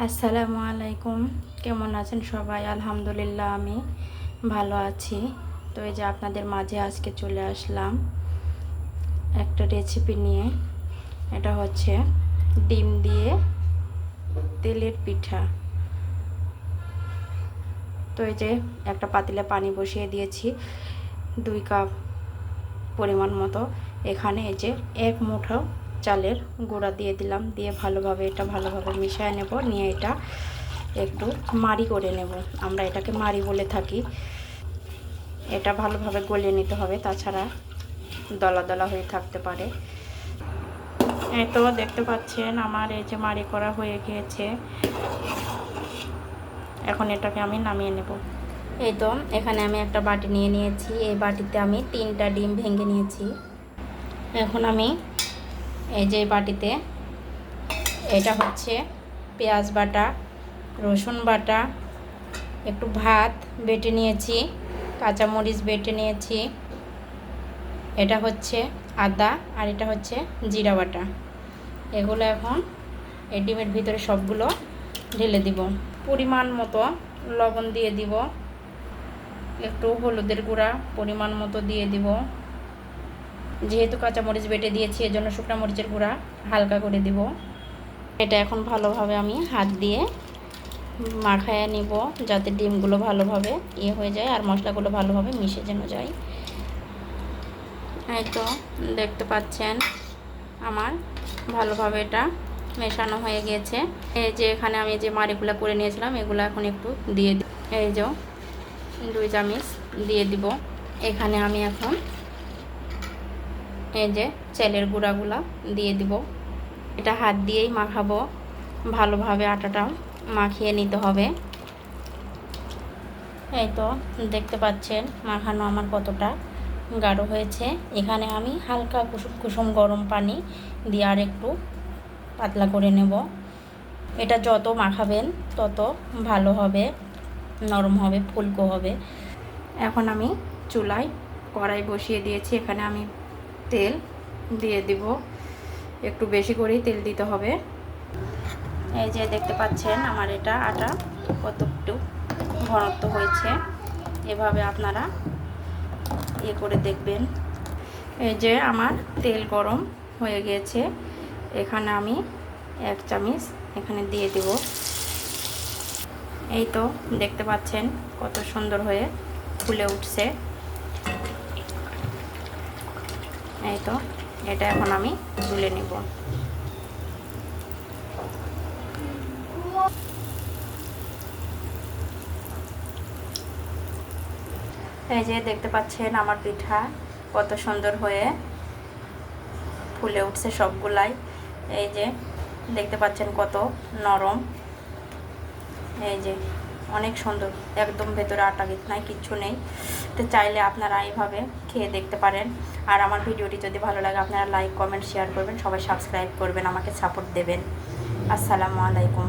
আসসালামু আলাইকুম। কেমন আছেন সবাই? আলহামদুলিল্লাহ আমি ভালো আছি। তো এই যে আপনাদের মাঝে আজকে চলে আসলাম একটা রেসিপি নিয়ে। এটা হচ্ছে ডিম দিয়ে তেলের পিঠা। তো এই যে একটা পাতিলে পানি বসিয়ে দিয়েছি 2 কাপ পরিমাণ মতো। এখানে এই যে 1 মুঠো চালের গুঁড়া দিয়ে দিলাম, দিয়ে এটা ভালোভাবে মিশিয়ে নেব। নিয়ে এটা একটু মাড়ি করে নেব, আমরা এটাকে মাড়ি বলে থাকি। এটা ভালোভাবে গলিয়ে নিতে হবে, তাছাড়া দলা দলা হয়ে থাকতে পারে। এই তো দেখতে পাচ্ছেন আমার এই যে মাড়ি করা হয়ে গিয়েছে। এখন এটাকে আমি নামিয়ে নেব। এই তো এখানে আমি একটা বাটি নিয়ে নিয়েছি। এই বাটিতে আমি 3টা ডিম ভেঙে নিয়েছি। এখন আমি এই যে বাটিতে এটা হচ্ছে পেঁয়াজ বাটা, রসুন বাটা, একটু ভাত বেটে নিয়েছি, কাঁচামরিচ বেটে নিয়েছি, এটা হচ্ছে আদা, আর এটা হচ্ছে জিরা বাটা। এগুলো এখন এই ডিমের ভিতরে সবগুলো ঢেলে দিব। পরিমাণ মতো লবণ দিয়ে দিব, একটু হলুদের গুঁড়া পরিমাণ মতো দিয়ে দিব। যেহেতু কাঁচামরিচ বেটে দিয়েছি এজন্য শুকনো মরিচের গুঁড়া হালকা করে দিব। এটা এখন ভালোভাবে আমি হাত দিয়ে মাখায় নিব, যাতে ডিমগুলো ভালোভাবে হয়ে যায় আর মশলাগুলো ভালোভাবে মিশে যেন যায়। এই তো দেখতে পাচ্ছেন আমার ভালোভাবে এটা মেশানো হয়ে গিয়েছে। এই যে এখানে আমি যে মাড়িগুলো করে নিয়েছিলাম এগুলো এখন একটু দিয়ে দিই। এই যে 2 চামচ দিয়ে দিব। এখানে আমি এখন এই যে চালের গুঁড়াগুলা দিয়ে দিব। এটা হাত দিয়েই মাখাবো, ভালোভাবে আটাটা মাখিয়ে নিতে হবে। এই তো দেখতে পাচ্ছেন মাখানো আমার কতটা গাঢ় হয়েছে। এখানে আমি হালকা কুসুম কুসুম গরম পানি দিয়ে আর একটু পাতলা করে নেব। এটা যত মাখাবেন তত ভালো হবে, নরম হবে, ফুলকো হবে। এখন আমি চুলায় কড়াই বসিয়ে দিয়েছি। এখানে আমি তেল দিয়ে দিব, একটু বেশি করেই তেল দিতে হবে। এই যে দেখতে পাচ্ছেন আমার এটা আটা কতটুকু ঘনত্ব হয়েছে, এভাবে আপনারা করে দেখবেন। এই যে আমার তেল গরম হয়ে গিয়েছে। এখানে আমি 1 চামচ এখানে দিয়ে দিব। এই তো দেখতে পাচ্ছেন কত সুন্দর হয়ে ফুলে উঠছে। এই তো এটা এখন আমি তুলে নিব। এই যে দেখতে পাচ্ছেন আমার পিঠা কত সুন্দর হয়ে ফুলে উঠছে সবগুলাই। এই যে দেখতে পাচ্ছেন কত নরম, এই যে অনেক সুন্দর, একদম ভেতরে আটা নাই, কিচ্ছু নেই। তো চাইলে আপনারা এইভাবে খেয়ে দেখতে পারেন। আর আমার ভিডিওটি যদি ভালো লাগে আপনারা লাইক, কমেন্ট, শেয়ার করবেন, সবাই সাবস্ক্রাইব করবেন, আমাকে সাপোর্ট দেবেন। আসসালামু আলাইকুম।